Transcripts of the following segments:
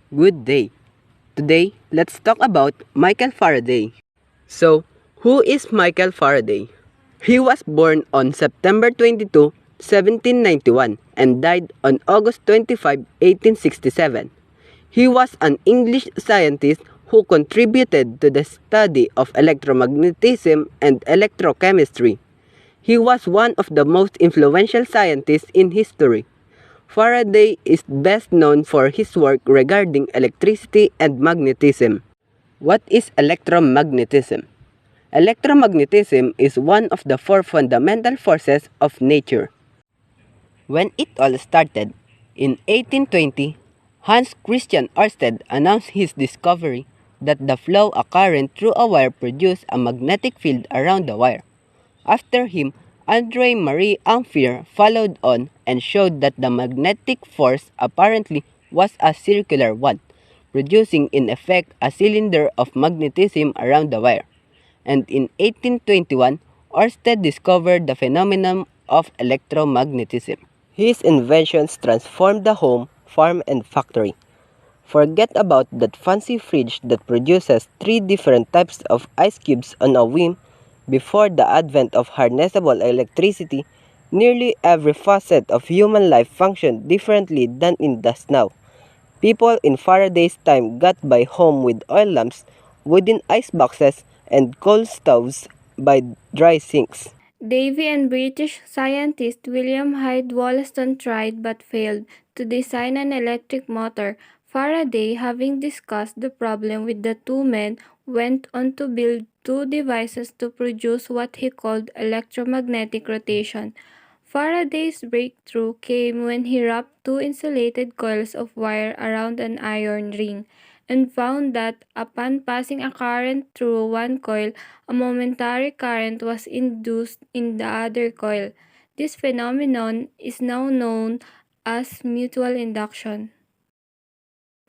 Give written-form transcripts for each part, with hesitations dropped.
Good day. Today, let's talk about Michael Faraday. So, who is Michael Faraday? He was born on September 22, 1791 and died on August 25, 1867. He was an English scientist who contributed to the study of electromagnetism and electrochemistry. He was one of the most influential scientists in history. Faraday is best known for his work regarding electricity and magnetism. What is electromagnetism? Electromagnetism is one of the four fundamental forces of nature. When it all started, in 1820, Hans Christian Ørsted announced his discovery that the flow of current through a wire produced a magnetic field around the wire. After him, Andre Marie Ampère followed on and showed that the magnetic force apparently was a circular one, producing in effect a cylinder of magnetism around the wire. And in 1821, Ørsted discovered the phenomenon of electromagnetism. His inventions transformed the home, farm, and factory. Forget about that fancy fridge that produces 3 different types of ice cubes on a whim. Before the advent of harnessable electricity, nearly every facet of human life functioned differently than it does now. People in Faraday's time got by home with oil lamps, wooden ice boxes, and coal stoves by dry sinks. Davy and British scientist William Hyde Wollaston tried but failed to design an electric motor. Faraday, having discussed the problem with the two men, went on to build two devices to produce what he called electromagnetic rotation. Faraday's breakthrough came when he wrapped two insulated coils of wire around an iron ring and found that upon passing a current through one coil, a momentary current was induced in the other coil. This phenomenon is now known as mutual induction.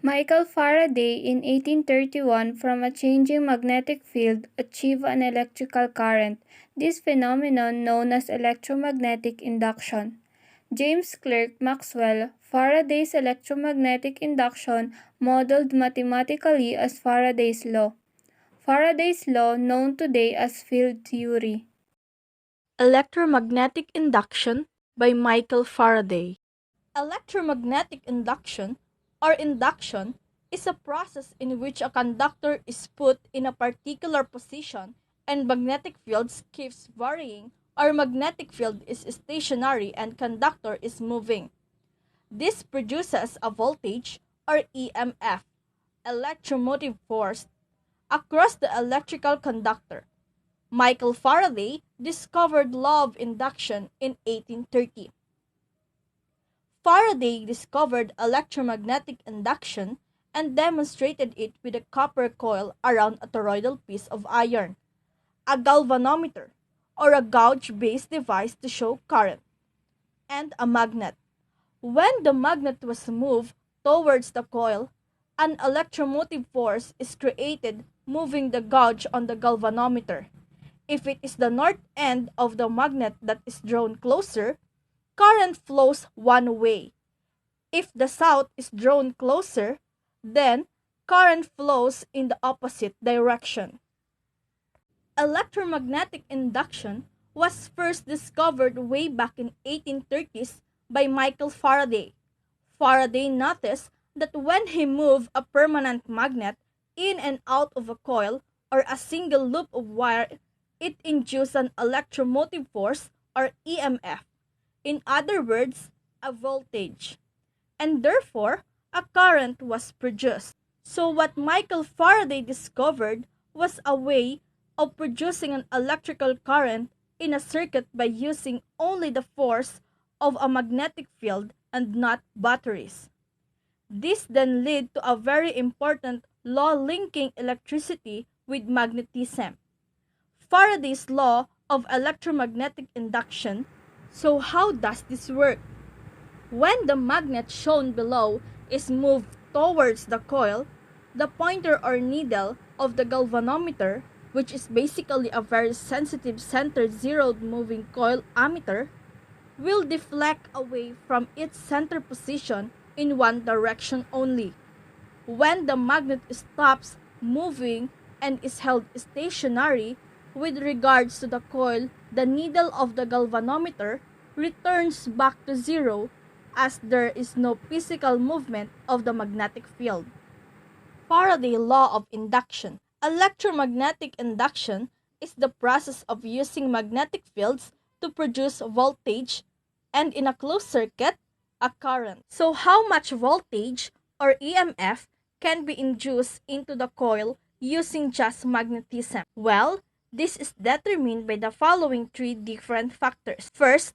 Michael Faraday in 1831 from a changing magnetic field achieved an electrical current. This phenomenon known as electromagnetic induction. James Clerk Maxwell, Faraday's electromagnetic induction modeled mathematically as Faraday's law. Faraday's law known today as field theory. Electromagnetic Induction by Michael Faraday. Electromagnetic induction, or induction, is a process in which a conductor is put in a particular position and magnetic field keeps varying, or magnetic field is stationary and conductor is moving. This produces a voltage, or EMF, electromotive force, across the electrical conductor. Michael Faraday discovered law of induction in 1830. Faraday discovered electromagnetic induction and demonstrated it with a copper coil around a toroidal piece of iron, a galvanometer, or a gauge-based device to show current, and a magnet. When the magnet was moved towards the coil, an electromotive force is created moving the gauge on the galvanometer. If it is the north end of the magnet that is drawn closer, current flows one way. If the south is drawn closer, then current flows in the opposite direction. Electromagnetic induction was first discovered way back in 1830s by Michael Faraday. Faraday noticed that when he moved a permanent magnet in and out of a coil or a single loop of wire, it induced an electromotive force, or EMF. In other words, a voltage. And therefore, a current was produced. So what Michael Faraday discovered was a way of producing an electrical current in a circuit by using only the force of a magnetic field and not batteries. This then led to a very important law linking electricity with magnetism, Faraday's law of electromagnetic induction. So how does this work? When the magnet shown below is moved towards the coil, the pointer or needle of the galvanometer, which is basically a very sensitive center zeroed moving coil ammeter, will deflect away from its center position in one direction only. when the magnet stops moving and is held stationary with regards to the coil, the needle of the galvanometer returns back to zero as there is no physical movement of the magnetic field. Faraday law of induction. Electromagnetic induction is the process of using magnetic fields to produce voltage and in a closed circuit, a current. So how much voltage or EMF can be induced into the coil using just magnetism? Well, this is determined by the following three different factors. First,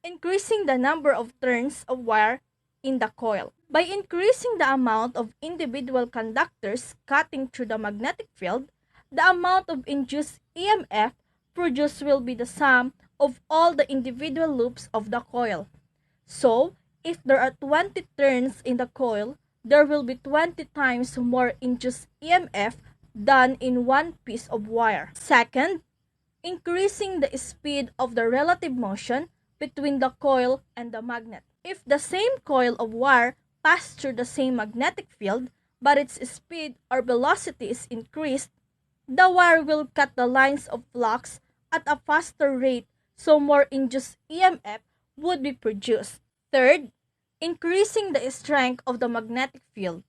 increasing the number of turns of wire in the coil. By increasing the amount of individual conductors cutting through the magnetic field, the amount of induced EMF produced will be the sum of all the individual loops of the coil. So, if there are 20 turns in the coil, there will be 20 times more induced EMF than in one piece of wire. Second, increasing the speed of the relative motion between the coil and the magnet. If the same coil of wire passed through the same magnetic field, but its speed or velocity is increased, the wire will cut the lines of flux at a faster rate, so more induced EMF would be produced. Third, increasing the strength of the magnetic field.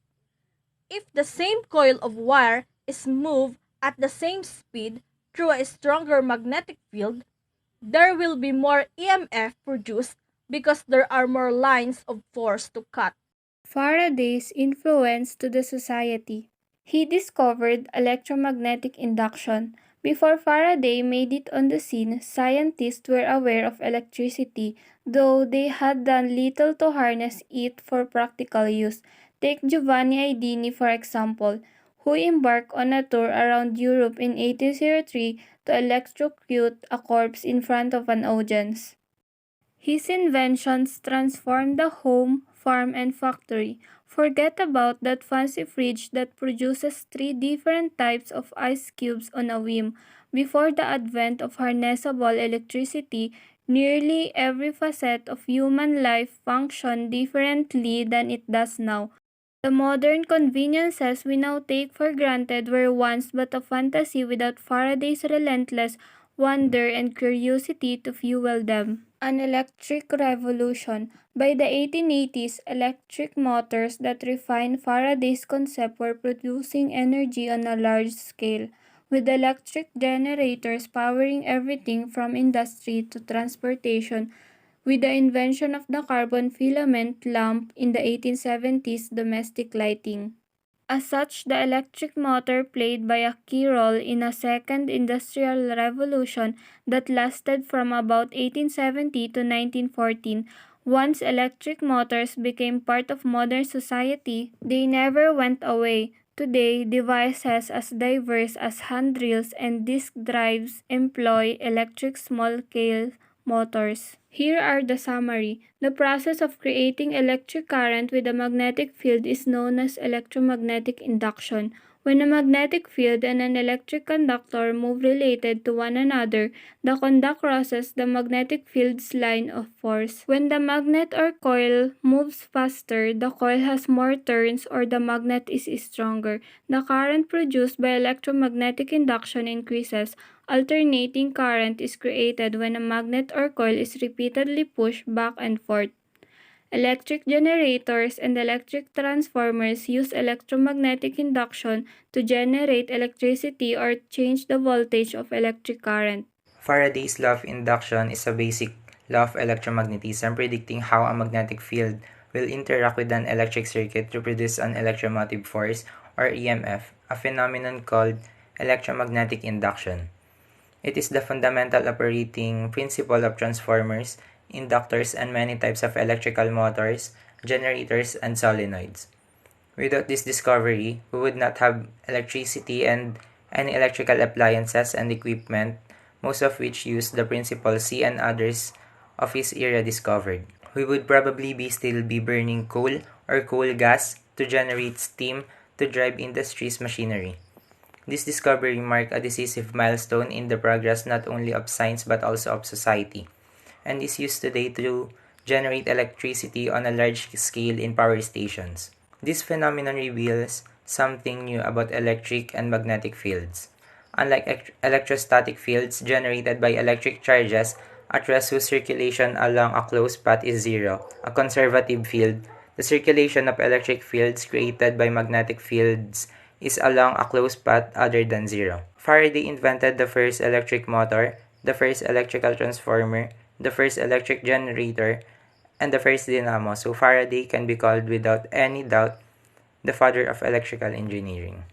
If the same coil of wire is moved at the same speed through a stronger magnetic field, there will be more EMF produced because there are more lines of force to cut. Faraday's influence to the society. He discovered electromagnetic induction. Before Faraday made it on the scene, scientists were aware of electricity, though they had done little to harness it for practical use. Take Giovanni Aidini for example, who embarked on a tour around Europe in 1803 to electrocute a corpse in front of an audience. His inventions transformed the home, farm, and factory. Forget about that fancy fridge that produces 3 different types of ice cubes on a whim. Before the advent of harnessable electricity, nearly every facet of human life functioned differently than it does now. The modern conveniences we now take for granted were once but a fantasy without Faraday's relentless wonder and curiosity to fuel them. An electric revolution. By the 1880s, electric motors that refined Faraday's concept were producing energy on a large scale, with electric generators powering everything from industry to transportation. With the invention of the carbon filament lamp in the 1870s, domestic lighting. As such, the electric motor played by a key role in a second industrial revolution that lasted from about 1870 to 1914. Once electric motors became part of modern society, they never went away. Today, devices as diverse as hand drills and disk drives employ electric small-scale motors. Here are the summary. The process of creating electric current with a magnetic field is known as electromagnetic induction. When a magnetic field and an electric conductor move related to one another, the conduct crosses the magnetic field's line of force. When the magnet or coil moves faster, the coil has more turns or the magnet is stronger. The current produced by electromagnetic induction increases. Alternating current is created when a magnet or coil is repeatedly pushed back and forth. Electric generators and electric transformers use electromagnetic induction to generate electricity or change the voltage of electric current. Faraday's law of induction is a basic law of electromagnetism predicting how a magnetic field will interact with an electric circuit to produce an electromotive force or EMF, a phenomenon called electromagnetic induction. It is the fundamental operating principle of transformers, inductors, and many types of electrical motors, generators, and solenoids. Without this discovery, we would not have electricity and any electrical appliances and equipment, most of which use the principles C and others of his era discovered. We would probably still be burning coal or coal gas to generate steam to drive industry's machinery. This discovery marked a decisive milestone in the progress not only of science but also of society, and is used today to generate electricity on a large scale in power stations. This phenomenon reveals something new about electric and magnetic fields. Unlike electrostatic fields generated by electric charges at rest whose circulation along a closed path is zero, a conservative field, the circulation of electric fields created by magnetic fields is along a closed path other than zero. Faraday invented the first electric motor, the first electrical transformer, the first electric generator, and the first dynamo, so Faraday can be called without any doubt the father of electrical engineering.